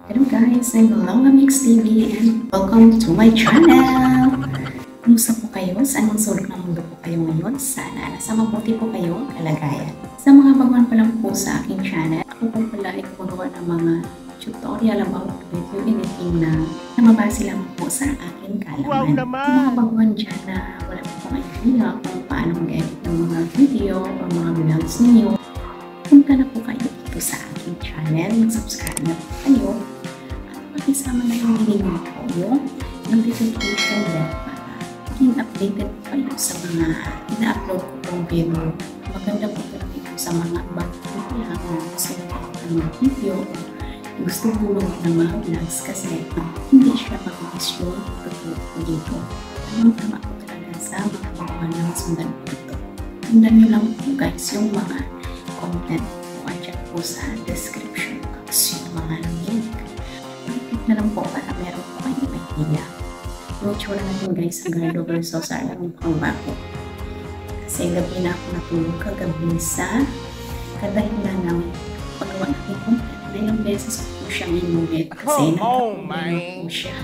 Hello guys, I'm Lola Mix TV and welcome to my channel! Kumusta po kayo? Saan ang sulok ng mundo po kayo ngayon? Sana nasa mabuti po kayo kalagayan. Sa mga baguhan pa lang po sa aking channel, ako po pala ay gumagawa ng mga tutorial about video editing na mabase lang po sa aking kalaman. Mga baguhan dyan na wala po pong idea kung paano mag-edit ng mga video o mga vlogs ninyo, punta na po kayo dito sa aking channel, mag-subscribe na po kayo at pakisama na yung hiling ko yung notification bell para maging updated kayo sa mga ina-upload ko pong video. Maganda po ito sa mga bago lang na gusto ng video, gusto gumawa ng mga vlogs kasi hindi siya mabilis yung tutulog ko dito. Tama po talaga sa mga baguhan ng sundan po ito. Sundan nyo lang po guys yung mga content po andyan po sa description box, yung mga link. Click na lang po para meron po kayong idea. Yung itsura natin guys sa Gardo versus alam pang bago. Kasi gabi na ako natulog kagabi sa kadahilan ng pagawa natin content. Ilang beses ko po siyang inulit kasi nagkakulong po siya.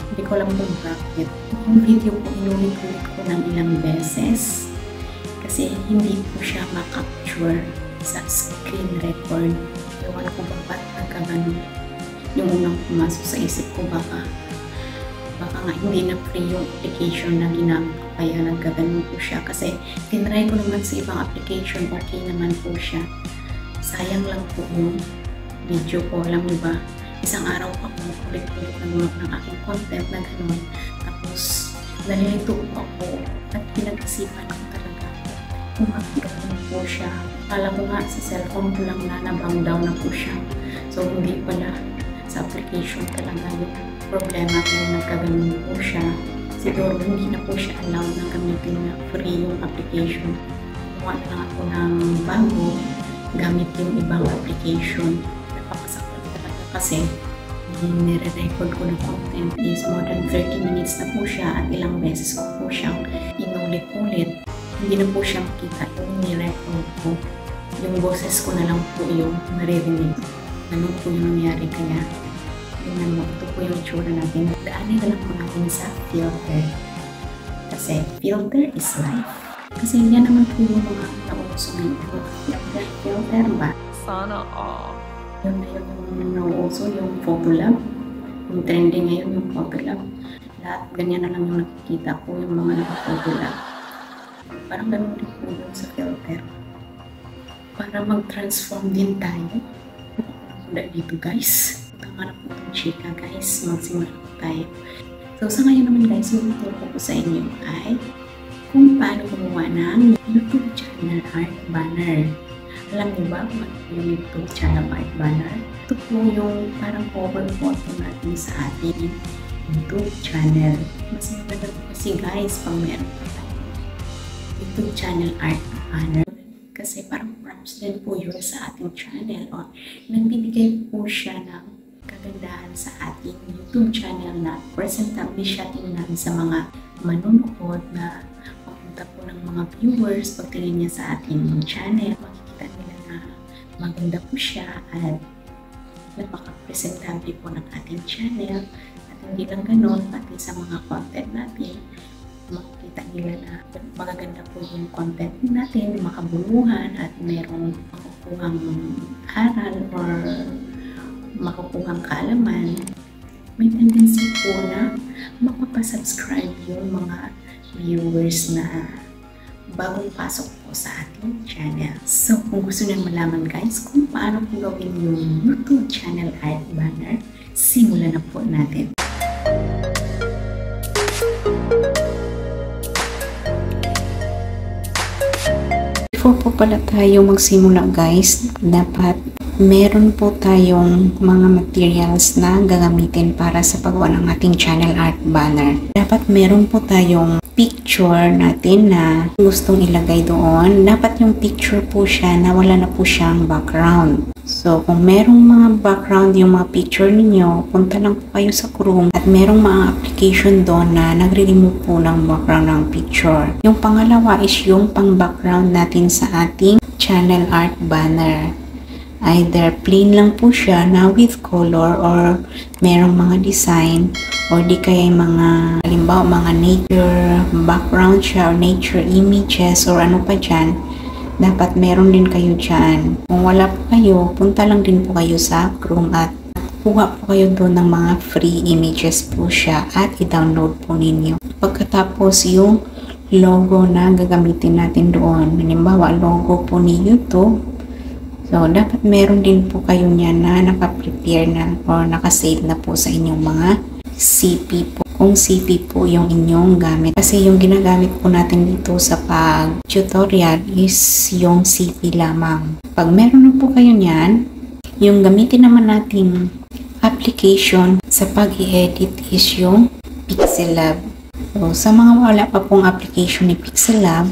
Hindi ko alam kung bakit. Yung video po inulit-ulit ko ng ilang beses kasi hindi po siya makapture sa screen record. Ewan ko ba ba't nagkaganon. Yung unang pumasok sa isip ko baka nga hindi na free yung application na ginamit ko kaya nagkaganon po siya kasi tinry ko naman sa ibang application, okay naman po siya. Sayang lang po yung video ko, alam niyo ba, isang araw pa ako kulit-kulit ng aking content na gano'n. Tapos, nalilito po ako at pinag-isipan ko talaga kung gano'n po siya. Akala ko nga sa cellphone ko lang na nabang down na po siya. So, hindi pala sa application talaga yung problema kung nagkaganon po siya. Siguro, hindi na po siya allowed na gamitin na free yung application. Kuha na lang ako ng bago gamit yung ibang application. Napakasakit talaga kasi nire-record ko ng content is more than 30 minutes na po siya at ilang beses ko po siyang inulit-ulit. Hindi na po siya makita yung nire-record ko. Yung boses ko na lang po yung naririnig. Ganun po yung nangyari kaya yun naman, ito po yung itsura natin. Daanin na lang po natin sa filter. Kasi filter is life. Kasi yan naman po yung mga nauuso ngayon. Filter ba? Sana all. Yun na yung nauuso, yung Photolab. Yung trending ngayon, yung Photolab. Lahat ganyan na lang yung nakikita ko, yung mga naka-Photolab. Parang ganun din po yung sa filter. Para mag-transform din tayo. Punta dito guys. Tama na po itong chika guys. Magsimula po tayo. So sa ngayon naman guys, yung ituro ko po sa inyo ay kung paano gumawa ng YouTube channel art banner. Alam niyo ba kung ano yung YouTube channel art banner? Ito po yung parang cover photo natin sa ating YouTube channel. Mas maganda po kasi guys pag meron pa tayo YouTube channel art banner. Kasi parang props din po yun sa ating channel. O nagbibigay po siya ng kagandahan sa ating YouTube channel na presentable siya tingnan sa mga manunood na papunta po ng mga viewers. Pag tingin niya sa ating channel, makikita nila na maganda po siya at napaka-presentable po ng ating channel. At hindi lang ganun, pati sa mga content natin, makikita nila na magaganda po yung content natin, makabuluhan at mayroong makukuhang aral or makukuhang kaalaman. May tendency po na mapapasubscribe yung mga viewers na bagong pasok po sa ating channel. So, kung gusto nyo malaman guys kung paano po gawin yung YouTube channel art banner, simulan na po natin. Before po pala tayo magsimula guys, dapat meron po tayong mga materials na gagamitin para sa paggawa ng ating channel art banner. Dapat meron po tayong picture natin na gustong ilagay doon. Dapat yung picture po siya na wala na po siyang background. So, kung merong mga background yung mga picture ninyo, punta lang po kayo sa Chrome at merong mga application doon na nagre-remove po ng background ng picture. Yung pangalawa is yung pang-background natin sa ating channel art banner. Either plain lang po siya na with color or merong mga design or di kaya mga halimbawa mga nature background siya or nature images or ano pa dyan. Dapat meron din kayo dyan. Kung wala po kayo, punta lang din po kayo sa Chrome at kuha po kayo doon ng mga free images po siya at i-download po ninyo. Pagkatapos yung logo na gagamitin natin doon. Halimbawa, logo po ni YouTube. So, dapat meron din po kayo niyan na naka-prepare na or naka-save na po sa inyong mga CP po. Kung CP po yung inyong gamit. Kasi yung ginagamit po natin dito sa pag-tutorial is yung CP lamang. Pag meron na po kayo niyan, yung gamitin naman nating application sa pag-i-edit is yung Pixellab. So, sa mga wala pa pong application ni Pixellab,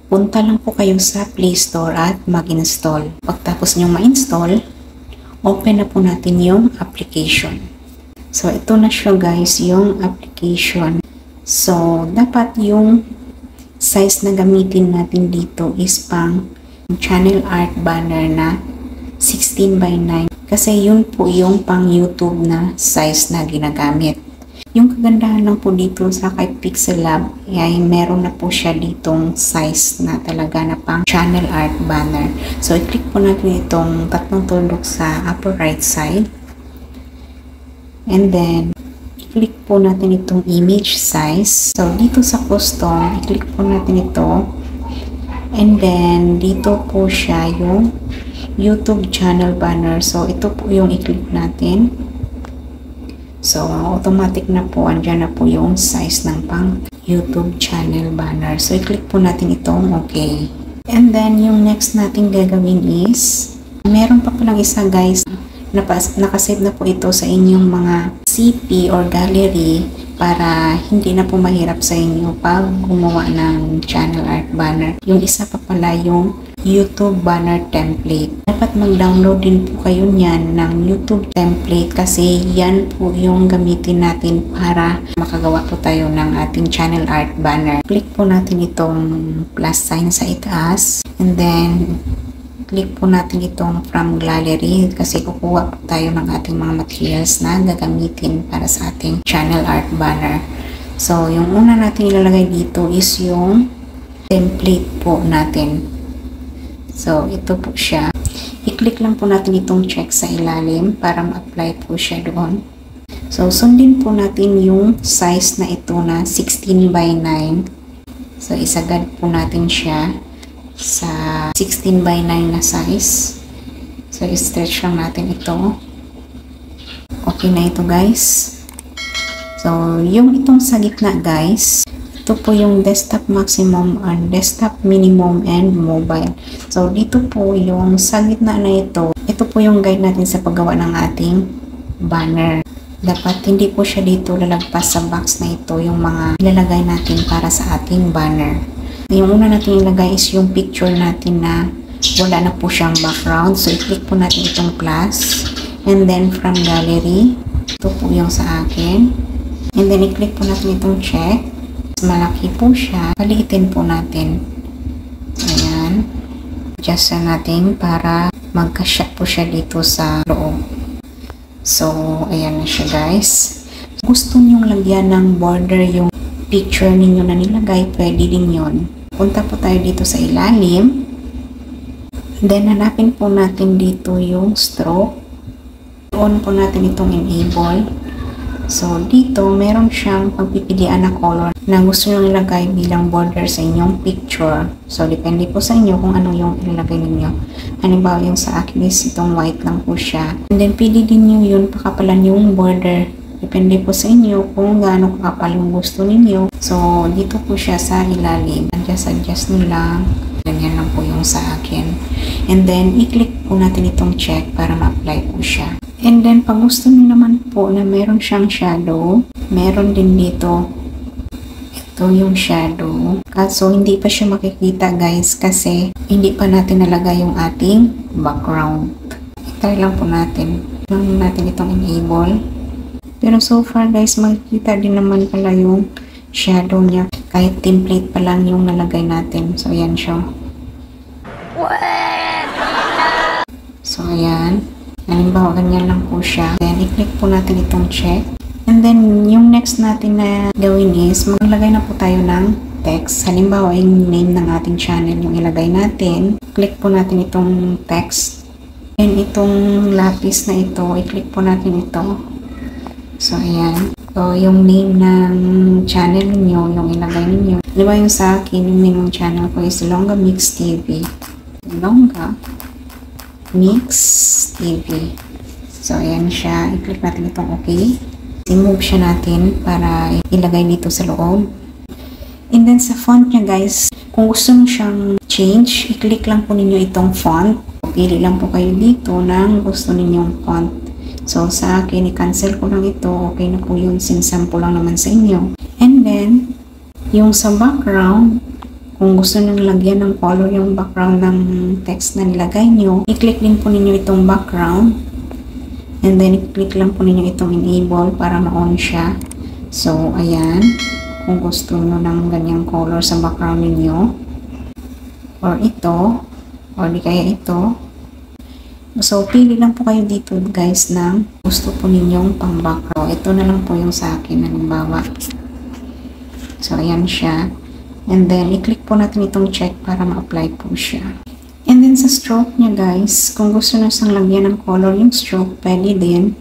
punta lang po kayo sa Play Store at mag-install. Pagtapos nyo ma-install, open na po natin yung application. So, ito na siya guys, yung application. So, dapat yung size na gamitin natin dito is pang channel art banner na 16:9. Kasi yun po yung pang YouTube na size na ginagamit. Yung kagandahan lang po dito sa kay Pixellab ay meron na po siya ditong size na talaga na pang channel art banner. So, i-click po natin itong tatlong tuldok sa upper right side. And then, i-click po natin itong image size. So, dito sa custom, i-click po natin ito. And then, dito po siya yung YouTube channel banner. So, ito po yung i-click natin. So, automatic na po, andyan na po yung size ng pang YouTube channel banner. So, i-click po natin itong okay. And then, yung next natin gagawin is, meron pa palang isa guys, nakasave na po ito sa inyong mga CP or gallery para hindi na po mahirap sa inyo pag gumawa ng channel art banner. Yung isa pa pala yung YouTube banner template. Dapat mag-download din po kayo niyan ng YouTube template kasi yan po yung gamitin natin para makagawa po tayo ng ating channel art banner. Click po natin itong plus sign sa itaas and then click po natin itong from gallery kasi kukuha po tayo ng ating mga materials na gagamitin para sa ating channel art banner. So, yung una natin ilalagay dito is yung template po natin. So, ito po siya. I-click lang po natin itong check sa ilalim para ma-apply po siya doon. So, sundin po natin yung size na ito na 16:9. So, isagad po natin siya sa 16:9 na size. So, i-stretch lang natin ito. Okay na ito guys. So, yung itong sa gitna guys, ito po yung desktop maximum and desktop minimum and mobile. So, dito po yung sa gitna na ito po yung guide natin sa paggawa ng ating banner. Dapat hindi po siya dito lalagpas sa box na ito yung mga ilalagay natin para sa ating banner. Yung una natin ilagay is yung picture natin na wala na po siyang background. So, i-click po natin itong plus. And then, from gallery, ito po yung sa akin. And then, i-click po natin itong check. Malaki po siya, paliitin po natin. Ayan. Adjust natin para magkasya po siya dito sa loob. So, ayan na siya guys. Gusto nyong lagyan ng border yung picture ninyo na nilagay, pwede din yun. Punta po tayo dito sa ilalim. Then, hanapin po natin dito yung stroke. On po natin itong enable. So, dito, meron siyang pagpipilian na color na gusto nyo ilagay bilang border sa inyong picture. So, depende po sa inyo kung ano yung ilalagay ninyo. Halimbawa, yung sa akin is itong white lang po siya. And then, pili din nyo yun, pakapalan yung border. Depende po sa inyo kung gaano kakapal yung gusto ninyo. So, dito po siya sa ilalim. Adjust nyo lang. Ganyan lang po yung sa akin. And then, i-click po natin itong check para ma-apply po siya. And then, pag gusto nyo naman po na meron siyang shadow, meron din dito. Ito yung shadow. So, hindi pa siya makikita guys kasi hindi pa natin nalagay yung ating background. Try lang po natin. Lang natin itong enable. Pero so far guys, makikita din naman pala yung shadow niya. Kahit template pa lang yung nalagay natin. So, yan siya. So, ayan. Halimbawa, ganyan lang po siya. Then, i-click po natin itong check. And then, yung next natin na gawin is, maglagay na po tayo ng text. Halimbawa, yung name ng ating channel, yung ilagay natin. Click po natin itong text. And itong lapis na ito, i-click po natin ito. So, ayan. So, yung name ng channel niyo, yung ilagay niyo. Diba yung sa akin, yung name ng channel ko is Longga Mix TV. Longga Mix TV. So, ayan siya. I-click natin itong okay. I-move siya natin para ilagay dito sa loob. And then sa font niya guys, kung gusto nyo siyang change, i-click lang po ninyo itong font. Pili lang po kayo dito ng gusto ninyong font. So sa akin, i-cancel ko lang ito. Okay na po yun, sinsample lang naman sa inyo. And then, yung sa background, kung gusto nyo lagyan ng color yung background ng text na nilagay nyo, i-click din po ninyo itong background. And then, i-click lang po ninyo itong enable para ma-on siya. So, ayan. Kung gusto nyo ng ganyang color sa background ninyo. Or ito. Or di kaya ito. So, pili lang po kayo dito guys ng gusto po ninyong pang background. Ito na lang po yung sa akin. Halimbawa. So, ayan siya. And then, i-click po natin itong check para ma-apply po siya. And then sa stroke niya guys, kung gusto nyo sang lagyan ng color yung stroke, pwede din.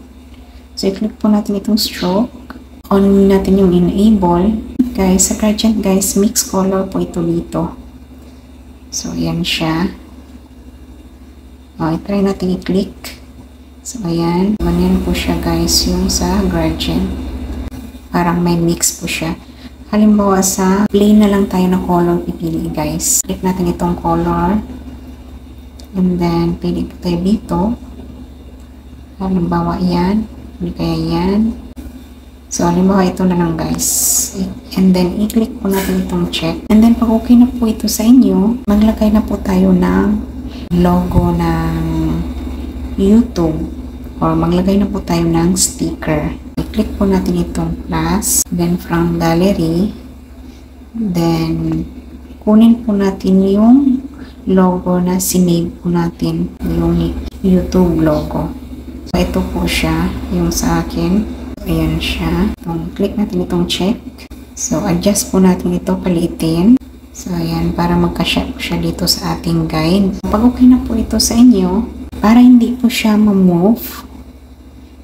So i-click po natin itong stroke. On natin yung enable. Guys, sa gradient guys, mix color po ito dito. So ayan siya. I-try natin i-click. So ayan. Ganyan po siya guys yung sa gradient. Parang may mix po siya. Halimbawa sa plain na lang tayo na color pipili guys. Click natin itong color. And then, pili po tayo dito. Halimbawa, yan. Hindi kaya yan. So, halimbawa, ito na lang, guys. And then, i-click po natin itong check. And then, pag okay na po ito sa inyo, maglagay na po tayo ng logo ng YouTube. Or maglagay na po tayo ng sticker. I-click po natin itong plus. Then, from gallery. Then, kunin po natin yung logo na sinave po natin, yung YouTube logo. So, ito po siya, yung sa akin. Ayan siya. Click natin itong check. So, adjust po natin ito, paliitin. So, ayan, para magkasya po siya dito sa ating guide. Pag okay na po ito sa inyo, para hindi po siya ma-move,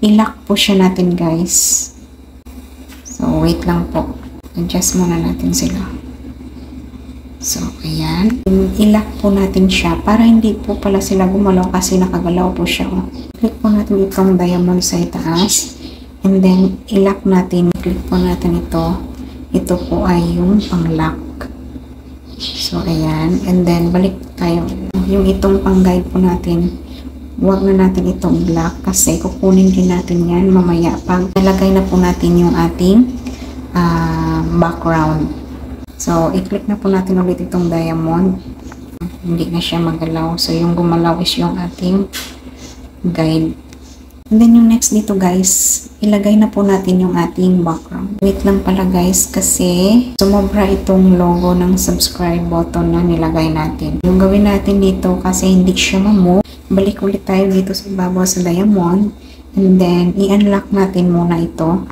i-lock po siya natin, guys. So, wait lang po. Adjust muna natin sila. So, ayan. I-lock po natin siya para hindi po pala sila gumalaw kasi nakagalaw po siya. Click po natin itong diamond sa itaas. And then, i-lock natin. Click po natin ito. Ito po ay yung pang-lock. So, ayan. And then, balik tayo. Yung itong pang-guide po natin, huwag na natin itong block kasi kukunin din natin yan mamaya pag nalagay na po natin yung ating background. So, i-click na po natin ulit itong diamond. Hindi na siya magalaw. So, yung gumalaw is yung ating guide. And then, yung next dito guys, ilagay na po natin yung ating background. Wait lang pala guys, kasi sumobra itong logo ng subscribe button na nilagay natin. Yung gawin natin dito, kasi hindi siya ma-move, balik ulit tayo dito sa babaw sa diamond. And then, i-unlock natin muna ito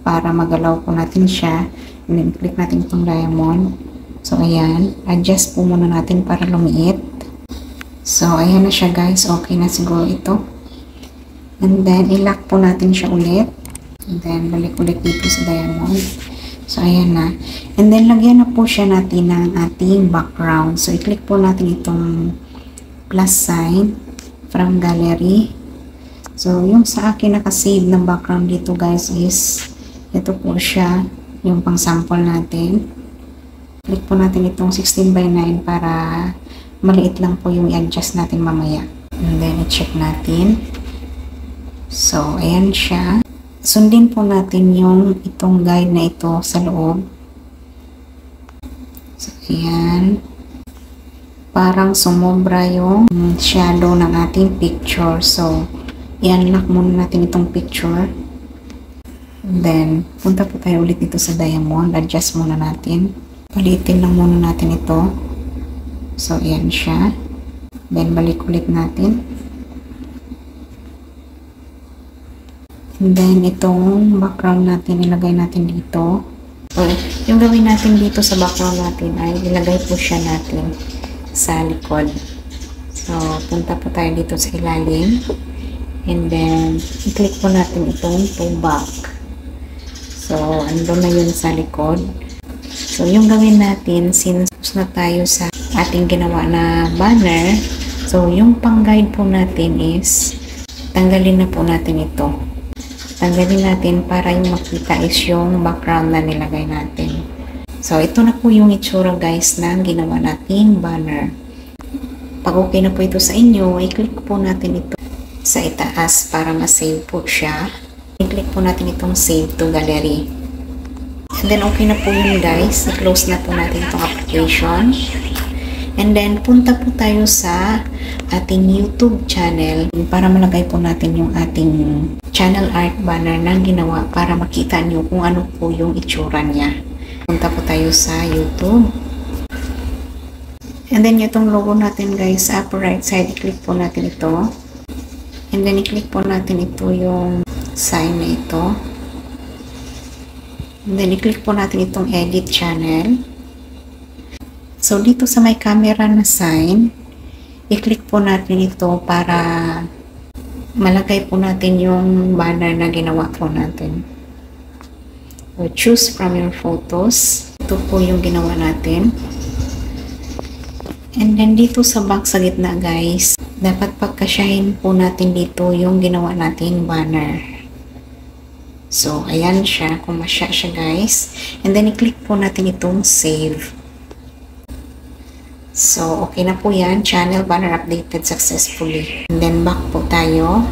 para magalaw po natin siya. And then, click natin itong diamond. So, ayan. Adjust po muna natin para lumiit. So, ayan na siya guys. Okay na siguro ito. And then, i-lock po natin siya ulit. And then, balik ulit dito sa diamond. So, ayan na. And then, lagyan na po siya natin ng ating background. So, i-click po natin itong plus sign from gallery. So, yung sa akin nakasave ng background dito guys is ito po siya. Yung pang sample natin. Click po natin itong 16:9 para maliit lang po yung i-adjust natin mamaya. And then, i-check natin. So, ayan siya. Sundin po natin yung itong guide na ito sa loob. So, ayan. Parang sumobra yung shadow ng ating picture. So, i-unlock muna natin itong picture. Then, punta po tayo ulit dito sa diamond. Adjust muna natin. Palitin lang muna natin ito. So, ayan siya. Then, balik ulit natin. And then, itong background natin, ilagay natin dito. So, yung gawin natin dito sa background natin ay ilagay po siya natin sa likod. So, punta po tayo dito sa ilalim. And then, i-click po natin itong to back. So, andun na yun sa likod. So, yung gawin natin, since na tayo sa ating ginawa na banner, so, yung pang-guide po natin is, tanggalin na po natin ito. Tanggalin natin para yung makita is yung background na nilagay natin. So, ito na po yung itsura guys na ginawa natin banner. Pag okay na po ito sa inyo, i-click po natin ito sa itaas para ma-save po siya. I-click po natin itong save to gallery. And then, okay na po yun guys. I-close na po natin itong application. And then, punta po tayo sa ating YouTube channel para malagay po natin yung ating channel art banner na ginawa para makita nyo kung ano po yung itsura niya. Punta po tayo sa YouTube. And then, itong logo natin guys, sa upper right side, i-click po natin ito. And then, i-click po natin ito yung sign na ito. And then, i-click po natin itong edit channel. So, dito sa may camera na sign, i-click po natin ito para malagay po natin yung banner na ginawa po natin. So, choose from your photos. Ito po yung ginawa natin. And then, dito sa box sa gitna guys, dapat pagkasyahin po natin dito yung ginawa natin banner. So, ayan siya. Kumasya siya guys. And then, i-click po natin itong save. So, okay na po yan. Channel banner updated successfully. And then, back po tayo.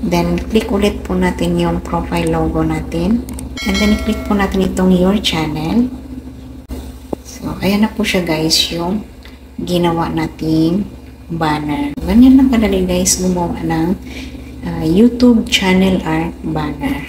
Then, click ulit po natin yung profile logo natin. And then, i-click po natin itong your channel. So, ayan na po siya guys, yung ginawa nating banner. Ganyan lang kadali guys gumawa ng YouTube channel art banner.